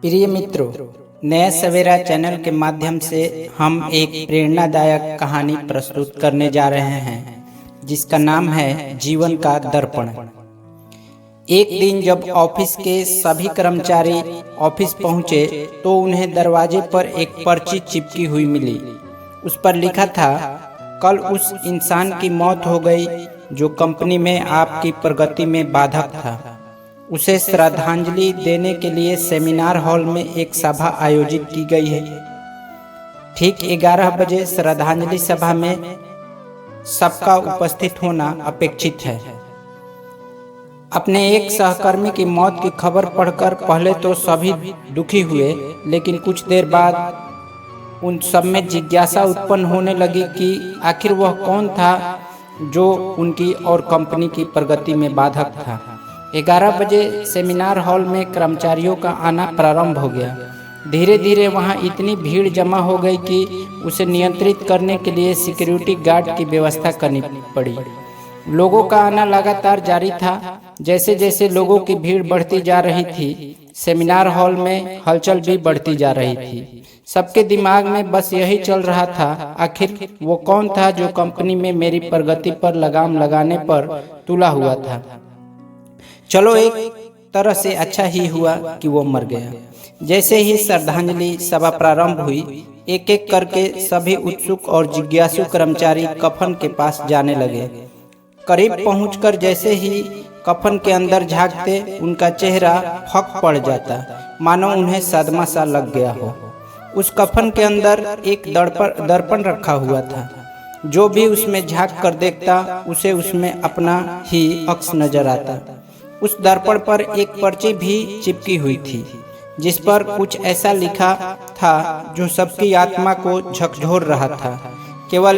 प्रिय मित्रों, नया सवेरा चैनल के माध्यम से हम एक प्रेरणादायक कहानी प्रस्तुत करने जा रहे हैं जिसका नाम है जीवन का दर्पण। एक दिन जब ऑफिस के सभी कर्मचारी ऑफिस पहुंचे तो उन्हें दरवाजे पर एक पर्ची चिपकी हुई मिली। उस पर लिखा था, कल उस इंसान की मौत हो गई जो कंपनी में आपकी प्रगति में बाधक था। उसे श्रद्धांजलि देने के लिए सेमिनार हॉल में एक सभा आयोजित की गई है। ठीक 11 बजे श्रद्धांजलि सभा में सबका उपस्थित होना अपेक्षित है। अपने एक सहकर्मी की मौत की खबर पढ़कर पहले तो सभी दुखी हुए, लेकिन कुछ देर बाद उन सब में जिज्ञासा उत्पन्न होने लगी कि आखिर वह कौन था जो उनकी और कंपनी की प्रगति में बाधक था। 11 बजे सेमिनार हॉल में कर्मचारियों का आना प्रारंभ हो गया। धीरे धीरे वहां इतनी भीड़ जमा हो गई कि उसे नियंत्रित करने के लिए सिक्योरिटी गार्ड की व्यवस्था करनी पड़ी। लोगों का आना लगातार जारी था। जैसे जैसे लोगों की भीड़ बढ़ती जा रही थी, सेमिनार हॉल में हलचल भी बढ़ती जा रही थी। सबके दिमाग में बस यही चल रहा था, आखिर वो कौन था जो कंपनी में मेरी प्रगति पर लगाम लगाने पर तुला हुआ था। चलो, एक तरह से अच्छा ही हुआ कि वो मर गया। जैसे ही श्रद्धांजलि सभा प्रारंभ हुई, एक एक करके सभी उत्सुक और जिज्ञासु कर्मचारी कफन के पास जाने लगे। करीब पहुंचकर जैसे ही कफन के अंदर झांकते, उनका चेहरा फक पड़ जाता, मानो उन्हें सदमा सा लग गया हो। उस कफन के अंदर एक दर्पण रखा हुआ था। जो भी उसमें झांक कर देखता, उसे उसमें अपना ही अक्स नजर आता। उस दर्पण पर एक पर्ची भी चिपकी हुई थी जिस पर कुछ ऐसा लिखा था जो सबकी आत्मा को झकझोर रहा था। केवल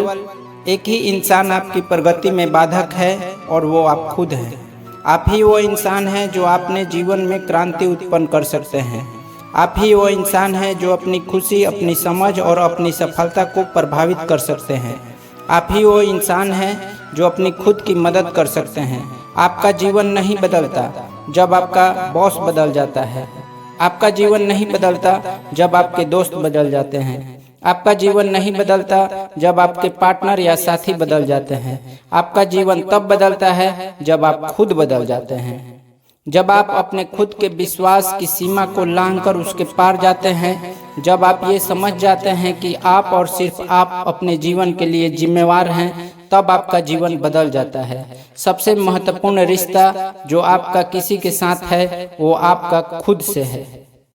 एक ही इंसान आपकी प्रगति में बाधक है और वो आप खुद हैं। आप ही वो इंसान हैं जो अपने जीवन में क्रांति उत्पन्न कर सकते हैं। आप ही वो इंसान हैं जो अपनी खुशी, अपनी समझ और अपनी सफलता को प्रभावित कर सकते हैं। आप ही वो इंसान हैं जो अपनी खुद की मदद कर सकते हैं। आपका जीवन नहीं बदलता जब आपका बॉस बदल जाता है। आपका जीवन नहीं बदलता जब आपके दोस्त बदल जाते हैं। आपका जीवन नहीं बदलता जब आपके पार्टनर या साथी बदल जाते हैं। आपका जीवन तब बदलता है जब आप खुद बदल जाते हैं। जब आप अपने खुद के विश्वास की सीमा को लांघकर उसके पार जाते हैं, जब आप ये समझ जाते हैं कि आप और सिर्फ आप अपने जीवन के लिए जिम्मेवार हैं, तब आपका जीवन बदल जाता है। सबसे महत्वपूर्ण रिश्ता जो आपका किसी के साथ है, वो आपका खुद से है।